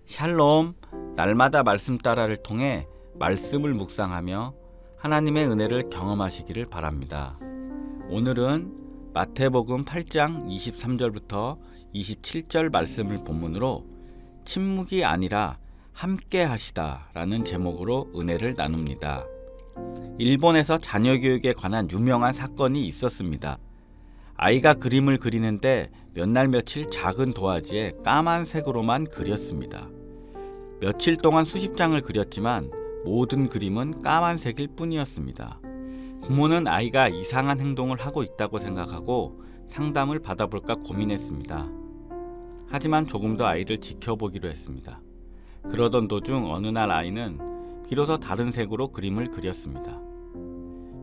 샬롬, 날마다 말씀 따라를 통해 말씀을 묵상하며 하나님의 은혜를 경험하시기를 바랍니다. 오늘은 마태복음 8장 23절부터 27절 말씀을 본문으로 침묵이 아니라 함께 하시다 라는 제목으로 은혜를 나눕니다. 일본에서 자녀교육에 관한 유명한 사건이 있었습니다. 아이가 그림을 그리는데 몇 날 며칠 작은 도화지에 까만색으로만 그렸습니다. 며칠 동안 수십 장을 그렸지만 모든 그림은 까만색일 뿐이었습니다. 부모는 아이가 이상한 행동을 하고 있다고 생각하고 상담을 받아볼까 고민했습니다. 하지만 조금 더 아이를 지켜보기로 했습니다. 그러던 도중 어느 날 아이는 비로소 다른 색으로 그림을 그렸습니다.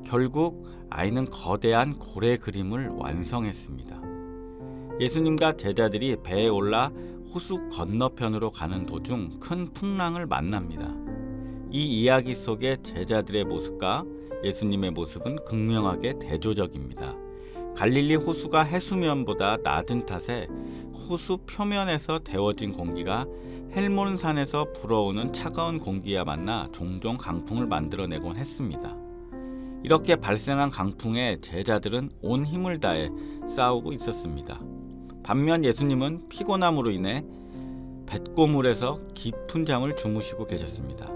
결국 아이는 거대한 고래 그림을 완성했습니다. 예수님과 제자들이 배에 올라 호수 건너편으로 가는 도중 큰 풍랑을 만납니다. 이 이야기 속의 제자들의 모습과 예수님의 모습은 극명하게 대조적입니다. 갈릴리 호수가 해수면보다 낮은 탓에 호수 표면에서 데워진 공기가 헬몬산에서 불어오는 차가운 공기와 만나 종종 강풍을 만들어내곤 했습니다. 이렇게 발생한 강풍에 제자들은 온 힘을 다해 싸우고 있었습니다. 반면 예수님은 피곤함으로 인해 뱃고물에서 깊은 잠을 주무시고 계셨습니다.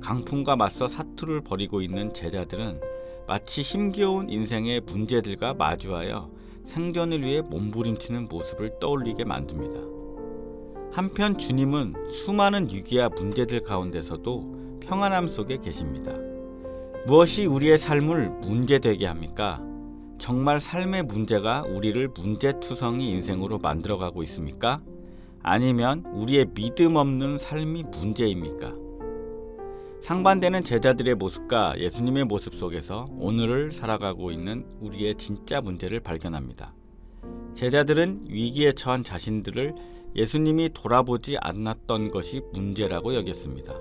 강풍과 맞서 사투를 벌이고 있는 제자들은 마치 힘겨운 인생의 문제들과 마주하여 생존을 위해 몸부림치는 모습을 떠올리게 만듭니다. 한편 주님은 수많은 위기와 문제들 가운데서도 평안함 속에 계십니다. 무엇이 우리의 삶을 문제되게 합니까? 정말 삶의 문제가 우리를 문제투성이 인생으로 만들어가고 있습니까? 아니면 우리의 믿음 없는 삶이 문제입니까? 상반되는 제자들의 모습과 예수님의 모습 속에서 오늘을 살아가고 있는 우리의 진짜 문제를 발견합니다. 제자들은 위기에 처한 자신들을 예수님이 돌아보지 않았던 것이 문제라고 여겼습니다.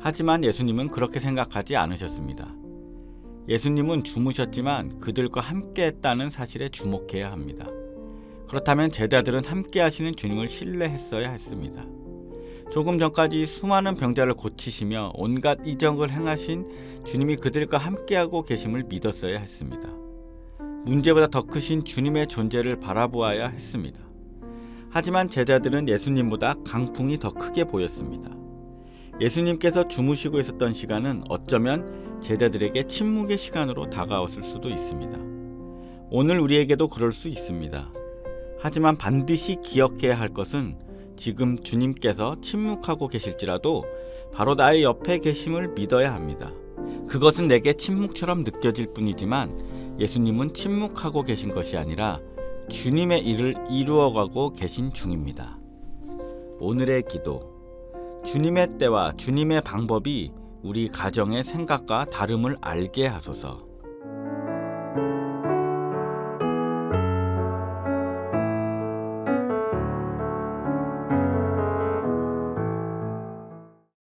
하지만 예수님은 그렇게 생각하지 않으셨습니다. 예수님은 주무셨지만 그들과 함께 했다는 사실에 주목해야 합니다. 그렇다면 제자들은 함께 하시는 주님을 신뢰했어야 했습니다. 조금 전까지 수많은 병자를 고치시며 온갖 이적을 행하신 주님이 그들과 함께하고 계심을 믿었어야 했습니다. 문제보다 더 크신 주님의 존재를 바라보아야 했습니다. 하지만 제자들은 예수님보다 강풍이 더 크게 보였습니다. 예수님께서 주무시고 있었던 시간은 어쩌면 제자들에게 침묵의 시간으로 다가왔을 수도 있습니다. 오늘 우리에게도 그럴 수 있습니다. 하지만 반드시 기억해야 할 것은 지금 주님께서 침묵하고 계실지라도 바로 나의 옆에 계심을 믿어야 합니다. 그것은 내게 침묵처럼 느껴질 뿐이지만 예수님은 침묵하고 계신 것이 아니라 주님의 일을 이루어가고 계신 중입니다. 오늘의 기도. 주님의 때와 주님의 방법이 우리 가정의 생각과 다름을 알게 하소서.